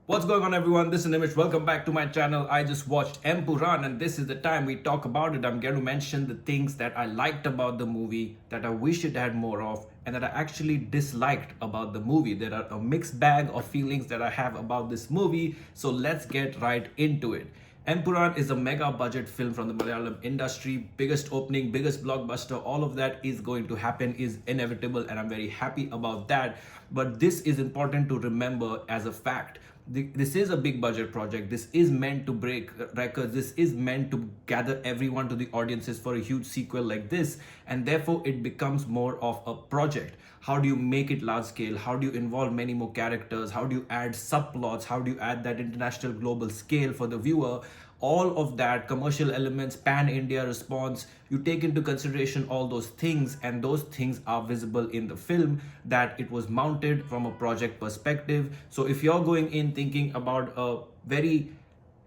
What's going on, everyone? This is Nimish. Welcome back to my channel. I just watched Empuraan and this is the time we talk about it. I'm going to mention the things that I liked about the movie, that I wish it had more of, and that I actually disliked about the movie. There are a mixed bag of feelings that I have about this movie, so let's get right into it. Empuraan is a mega budget film from the Malayalam industry. Biggest opening, biggest blockbuster, all of that is going to happen, is inevitable, and I'm very happy about that. But this is important to remember as a fact. This is a big budget project. This is meant to break records. This is meant to gather everyone to the audiences for a huge sequel like this, and therefore it becomes more of a project. How do you make it large scale? How do you involve many more characters? How do you add subplots? How do you add that international global scale for the viewer? All of that, commercial elements, pan-India response, you take into consideration all those things, and those things are visible in the film, that it was mounted from a project perspective. So if you're going in thinking about a very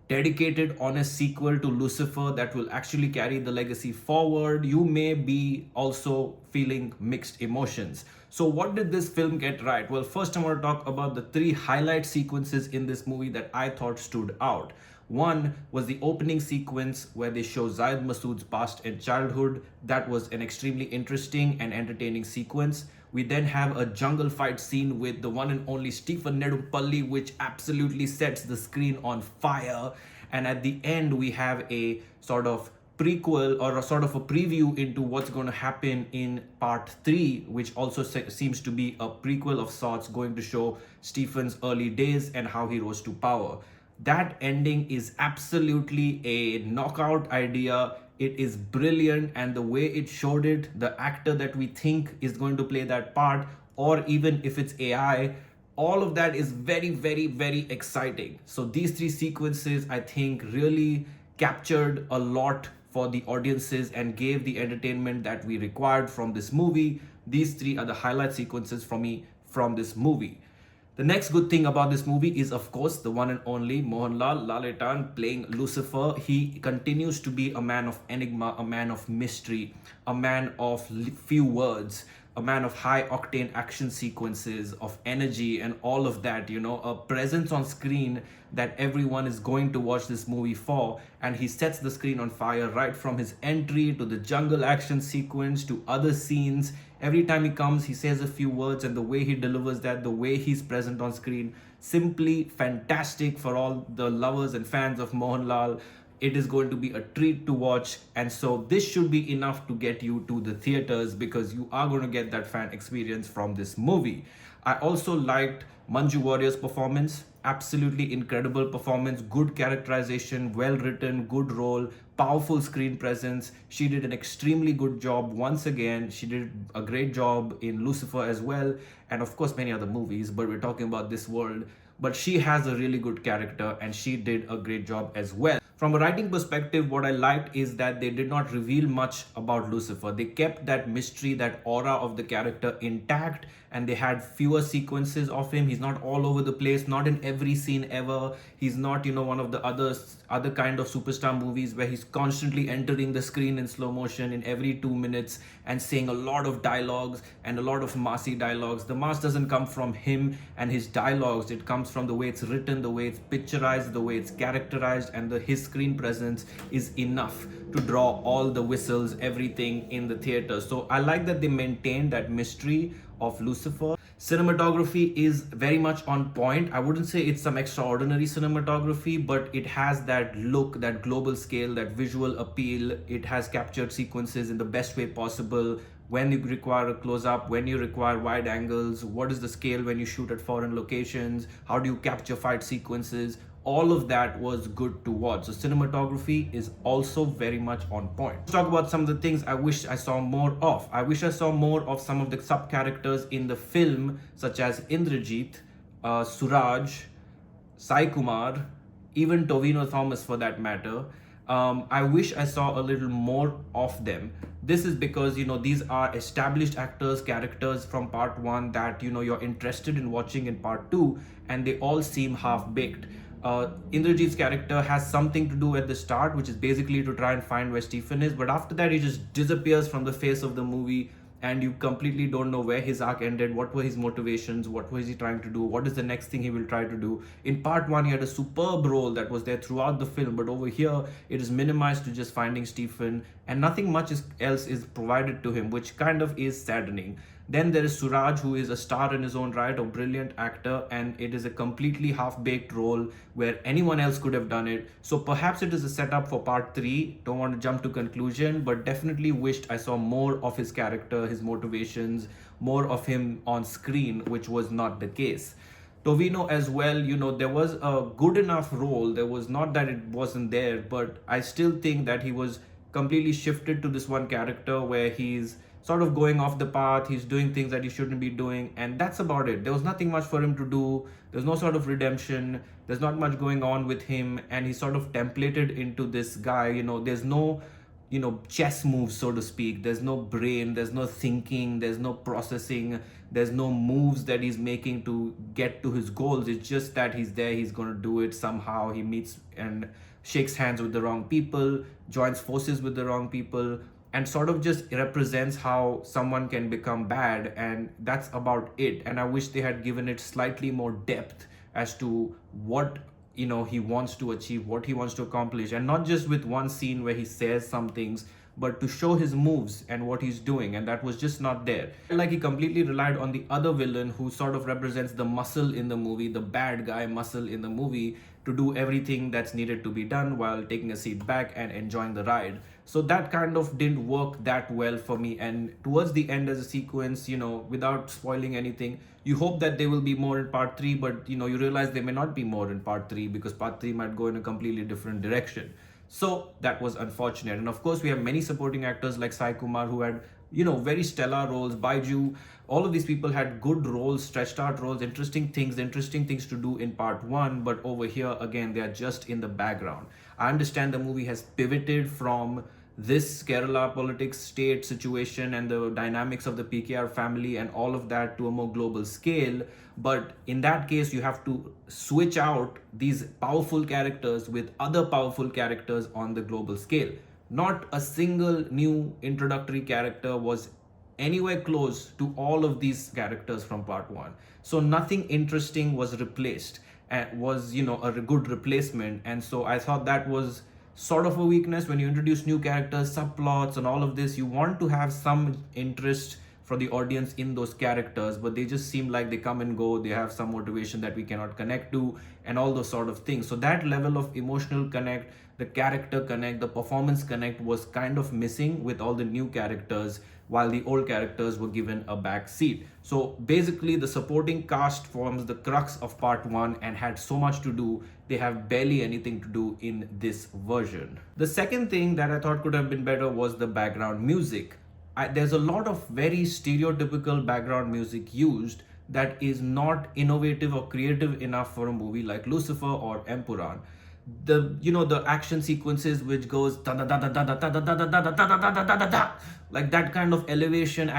dedicated, honest sequel to Lucifer that will actually carry the legacy forward, you may be also feeling mixed emotions. So what did this film get right? Well, first I want to talk about the three highlight sequences in this movie that I thought stood out. One was the opening sequence where they show Zayed Masood's past and childhood. That was an extremely interesting and entertaining sequence. We then have a jungle fight scene with the one and only Stephen Nedumpalli, which absolutely sets the screen on fire. And at the end, we have a sort of prequel or a sort of a preview into what's going to happen in part 3, which also seems to be a prequel of sorts, going to show Stephen's early days and how he rose to power. That ending is absolutely a knockout idea. It is brilliant, and the way it showed it, the actor that we think is going to play that part, or even if it's AI, all of that is very, very, very exciting. So these three sequences, I think, really captured a lot for the audiences and gave the entertainment that we required from this movie. These three are the highlight sequences for me from this movie. The next good thing about this movie is, of course, the one and only Mohanlal Laletan playing Lucifer. He continues to be a man of enigma, a man of mystery, a man of few words, a man of high octane action sequences, of energy and all of that, a presence on screen that everyone is going to watch this movie for. And he sets the screen on fire right from his entry to the jungle action sequence to other scenes. Every time he comes, he says a few words, and the way he delivers that, the way he's present on screen, simply fantastic for all the lovers and fans of Mohanlal. It is going to be a treat to watch, and so this should be enough to get you to the theaters, because you are going to get that fan experience from this movie. I also liked Manju Warrier's performance. Absolutely incredible performance, good characterization, well written, good role, powerful screen presence. She did an extremely good job once again. She did a great job in Lucifer as well, and of course many other movies, but we're talking about this world. But she has a really good character and she did a great job as well. From a writing perspective, what I liked is that they did not reveal much about Lucifer. They kept that mystery, that aura of the character intact, and they had fewer sequences of him. He's not all over the place, not in every scene ever. He's not, one of the other kind of superstar movies where he's constantly entering the screen in slow motion in every 2 minutes and saying a lot of dialogues and a lot of massy dialogues. The mass doesn't come from him and his dialogues. It comes from the way it's written, the way it's picturized, the way it's characterized, and his screen presence is enough to draw all the whistles, everything in the theater. So I like that they maintained that mystery of Lucifer. Cinematography is very much on point. I wouldn't say it's some extraordinary cinematography, but it has that look, that global scale, that visual appeal. It has captured sequences in the best way possible. When you require a close-up, when you require wide angles, what is the scale when you shoot at foreign locations, how do you capture fight sequences? All of that was good to watch. So cinematography is also very much on point. Let's talk about some of the things I wish I saw more of. I wish I saw more of some of the sub-characters in the film, such as Indrajith, Suraj, Sai Kumar, even Tovino Thomas for that matter. I wish I saw a little more of them. This is because, these are established actors, characters from part 1 that, you're interested in watching in part 2, and they all seem half-baked. Indrajit's character has something to do at the start, which is basically to try and find where Stephen is, but after that he just disappears from the face of the movie and you completely don't know where his arc ended, what were his motivations, what was he trying to do, what is the next thing he will try to do. In part one, he had a superb role that was there throughout the film, but over here, it is minimized to just finding Stephen, and nothing much else is provided to him, which kind of is saddening. Then there is Suraj, who is a star in his own right, a brilliant actor, and it is a completely half-baked role where anyone else could have done it. So perhaps it is a setup for part 3. Don't want to jump to conclusion, but definitely wished I saw more of his character, his motivations, more of him on screen, which was not the case. Tovino as well, there was a good enough role. There was not that it wasn't there, but I still think that he was completely shifted to this one character where he's sort of going off the path, he's doing things that he shouldn't be doing, and that's about it. There was nothing much for him to do, there's no sort of redemption, there's not much going on with him, and he's sort of templated into this guy. There's no chess moves, so to speak. There's no brain, there's no thinking, there's no processing, there's no moves that he's making to get to his goals. It's just that he's there, he's going to do it somehow. He meets and shakes hands with the wrong people, joins forces with the wrong people, and sort of just represents how someone can become bad, and that's about it. And I wish they had given it slightly more depth as to what he wants to achieve, what he wants to accomplish, and not just with one scene where he says some things, but to show his moves and what he's doing, and that was just not there. Like, he completely relied on the other villain, who sort of represents the muscle in the movie, the bad guy muscle in the movie, to do everything that's needed to be done while taking a seat back and enjoying the ride. So that kind of didn't work that well for me. And towards the end, as a sequence, without spoiling anything, you hope that there will be more in part 3, but you realize there may not be more in part 3, because part 3 might go in a completely different direction. So that was unfortunate. And of course, we have many supporting actors like Sai Kumar, who had very stellar roles. Baiju, all of these people had good roles, stretched out roles, interesting things to do in part 1, but over here again, they are just in the background. I understand the movie has pivoted from this Kerala politics, state situation, and the dynamics of the PKR family and all of that to a more global scale. But in that case, you have to switch out these powerful characters with other powerful characters on the global scale. Not a single new introductory character was anywhere close to all of these characters from part 1. So nothing interesting was replaced and was, a good replacement. And so I thought that was sort of a weakness. When you introduce new characters, subplots, and all of this, you want to have some interest for the audience in those characters, but they just seem like they come and go, they have some motivation that we cannot connect to, and all those sort of things. So that level of emotional connect, the character connect, the performance connect was kind of missing with all the new characters, while the old characters were given a back seat. So basically, the supporting cast forms the crux of part 1 and had so much to do. They have barely anything to do in this version. The second thing that I thought could have been better was the background music. There's a lot of very stereotypical background music used that is not innovative or creative enough for a movie like Lucifer or Empuraan. The action sequences which goes like that kind of elevation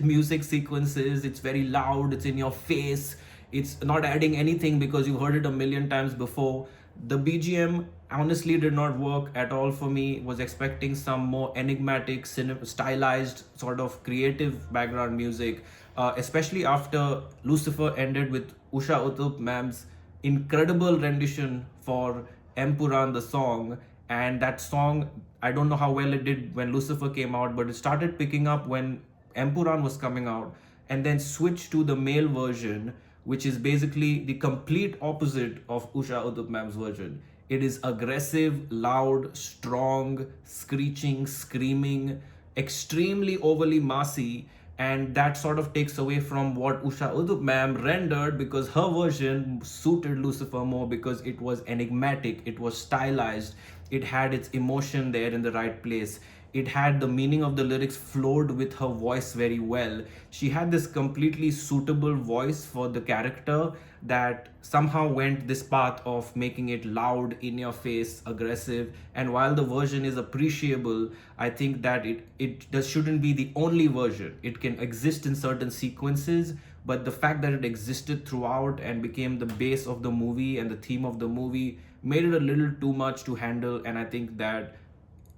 music sequences. It's very loud, it's in your face, it's not adding anything because you heard it a million times before. The BGM honestly did not work at all for me. Was expecting some more enigmatic, stylized, sort of creative background music, especially after Lucifer ended with Usha Uthup ma'am's incredible rendition for Empuraan, the song. And that song, I don't know how well it did when Lucifer came out, but it started picking up when Empuraan was coming out, and then switched to the male version, which is basically the complete opposite of Usha Uthup ma'am's version. It is aggressive, loud, strong, screeching, screaming, extremely overly massy, and that sort of takes away from what Usha Uthup ma'am rendered, because her version suited Lucifer more because it was enigmatic, it was stylized, it had its emotion there in the right place. It had the meaning of the lyrics flowed with her voice very well. She had this completely suitable voice for the character that somehow went this path of making it loud, in your face, aggressive. And while the version is appreciable, I think that it shouldn't be the only version. It can exist in certain sequences, but the fact that it existed throughout and became the base of the movie and the theme of the movie made it a little too much to handle. And I think that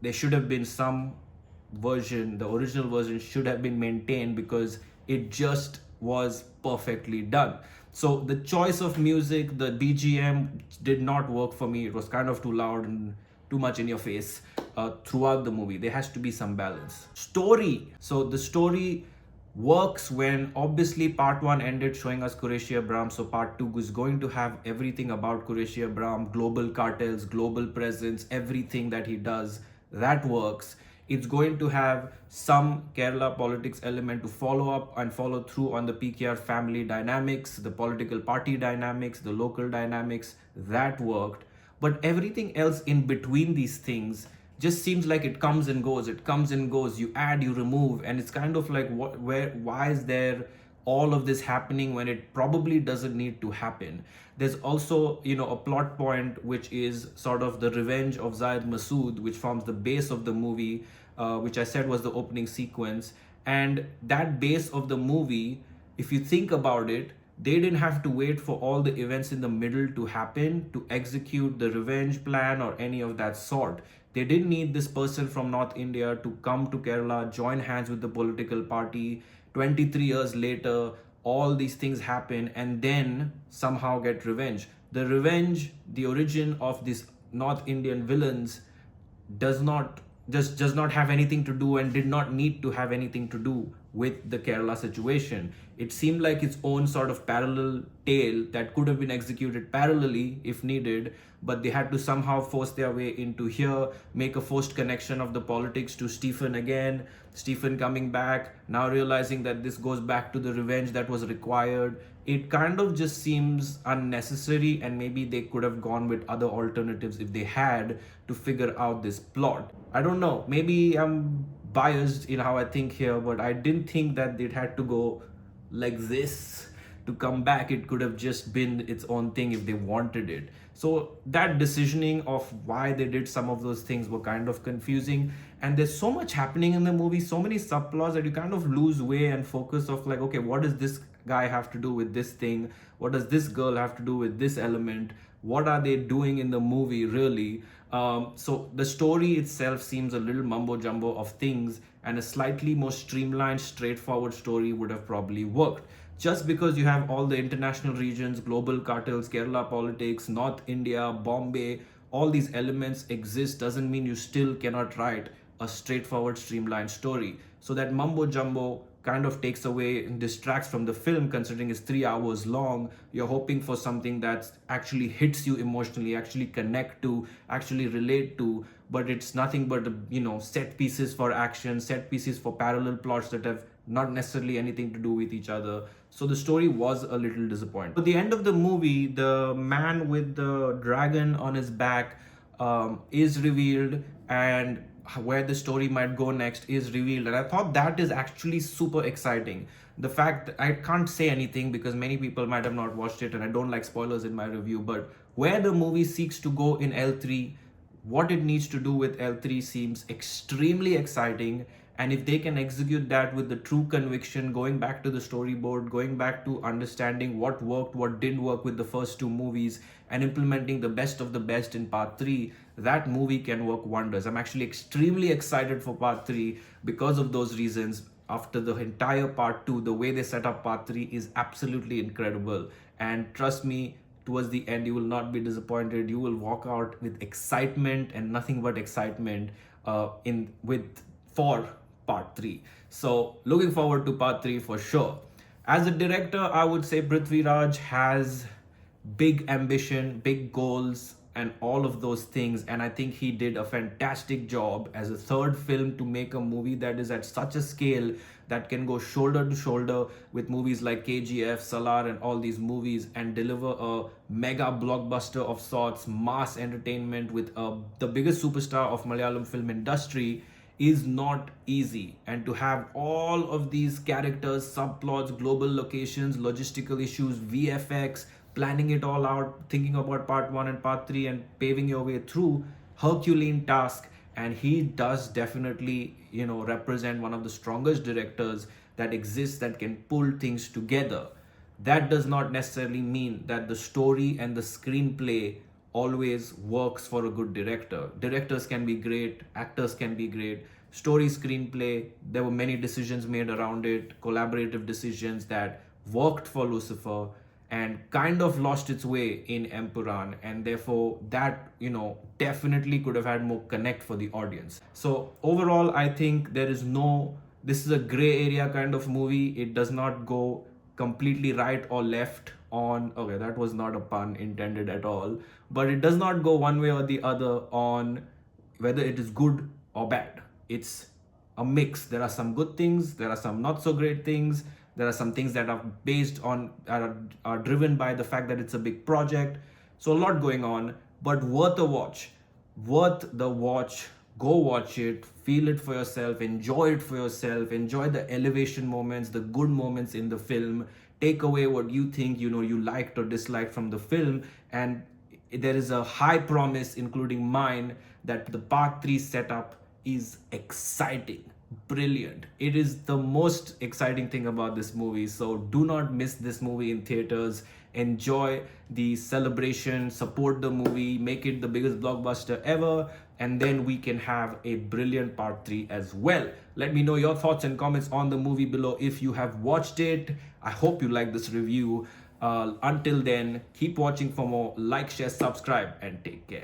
there should have been some version, the original version, should have been maintained because it just was perfectly done. So the choice of music, the BGM did not work for me. It was kind of too loud and too much in your face throughout the movie. There has to be some balance. Story. So the story works when obviously part 1 ended showing us Qureshi Abram, so part 2 is going to have everything about Qureshi Abram, global cartels, global presence, everything that he does, that works. It's going to have some Kerala politics element to follow up and follow through on the PKR family dynamics, the political party dynamics, the local dynamics, that worked. But everything else in between these things just seems like it comes and goes, it comes and goes, you add, you remove, and it's kind of like, why is there all of this happening when it probably doesn't need to happen? There's also, a plot point which is sort of the revenge of Zayed Masood, which forms the base of the movie, which I said was the opening sequence. And that base of the movie, if you think about it, they didn't have to wait for all the events in the middle to happen to execute the revenge plan or any of that sort. They didn't need this person from North India to come to Kerala, join hands with the political party. 23 years later, all these things happen and then somehow get revenge. The revenge, the origin of these North Indian villains does not have anything to do and did not need to have anything to do with the Kerala situation. It seemed like its own sort of parallel tale that could have been executed parallelly if needed, but they had to somehow force their way into here, make a forced connection of the politics to Stephen again, Stephen coming back, now realizing that this goes back to the revenge that was required. It kind of just seems unnecessary, and maybe they could have gone with other alternatives if they had to figure out this plot. I don't know, maybe I'm biased in how I think here, but I didn't think that it had to go like this to come back. It could have just been its own thing if they wanted it. So that decisioning of why they did some of those things were kind of confusing, and there's so much happening in the movie, so many subplots, that you kind of lose way and focus of like, okay, what does this guy have to do with this thing, what does this girl have to do with this element, what are they doing in the movie really? So the story itself seems a little mumbo jumbo of things, and a slightly more streamlined, straightforward story would have probably worked. Just because you have all the international regions, global cartels, Kerala politics, North India, Bombay, all these elements exist doesn't mean you still cannot write a straightforward, streamlined story. So that mumbo jumbo kind of takes away and distracts from the film, considering it's 3 hours long. You're hoping for something that actually hits you emotionally, actually connect to, actually relate to, but it's nothing but set pieces for action, set pieces for parallel plots that have not necessarily anything to do with each other. So the story was a little disappointing. At the end of the movie, the man with the dragon on his back is revealed, and where the story might go next is revealed, and I thought that is actually super exciting. The fact that I can't say anything because many people might have not watched it and I don't like spoilers in my review, but where the movie seeks to go in L3, what it needs to do with L3 seems extremely exciting. And if they can execute that with the true conviction, going back to the storyboard, going back to understanding what worked, what didn't work with the first 2 movies, and implementing the best of the best in part 3, that movie can work wonders. I'm actually extremely excited for part 3 because of those reasons. After the entire part 2, the way they set up part 3 is absolutely incredible. And trust me, towards the end, you will not be disappointed. You will walk out with excitement and nothing but excitement for part 3. So looking forward to part 3 for sure. As a director, I would say Prithviraj has big ambition, big goals, and all of those things, and I think he did a fantastic job as a third film to make a movie that is at such a scale that can go shoulder to shoulder with movies like KGF, Salar, and all these movies, and deliver a mega blockbuster of sorts, mass entertainment with the biggest superstar of Malayalam film industry is not easy. And to have all of these characters, subplots, global locations, logistical issues, VFX, planning it all out, thinking about part 1 and part 3 and paving your way through, Herculean task. And he does definitely represent one of the strongest directors that exists, that can pull things together. That does not necessarily mean that the story and the screenplay always works for a good director. Directors can be great, actors can be great, story, screenplay, there were many decisions made around it, collaborative decisions that worked for Lucifer and kind of lost its way in Empuraan, and therefore that, definitely could have had more connect for the audience. So overall, I think this is a gray area kind of movie. It does not go completely right or left on, okay, that was not a pun intended at all, but it does not go one way or the other on whether it is good or bad. It's a mix. There are some good things, there are some not so great things, there are some things that are based on, are driven by the fact that it's a big project. So a lot going on, but worth a watch. Worth the watch. Go watch it, feel it for yourself, enjoy it for yourself, enjoy the elevation moments, the good moments in the film. Take away what you think, you liked or disliked from the film, and there is a high promise, including mine, that the part 3 setup is exciting, brilliant. It is the most exciting thing about this movie. So do not miss this movie in theaters. Enjoy the celebration, support the movie, make it the biggest blockbuster ever, and then we can have a brilliant part 3 as well. Let me know your thoughts and comments on the movie below if you have watched it. I hope you like this review. Until then, keep watching for more. Like, share, subscribe, and take care.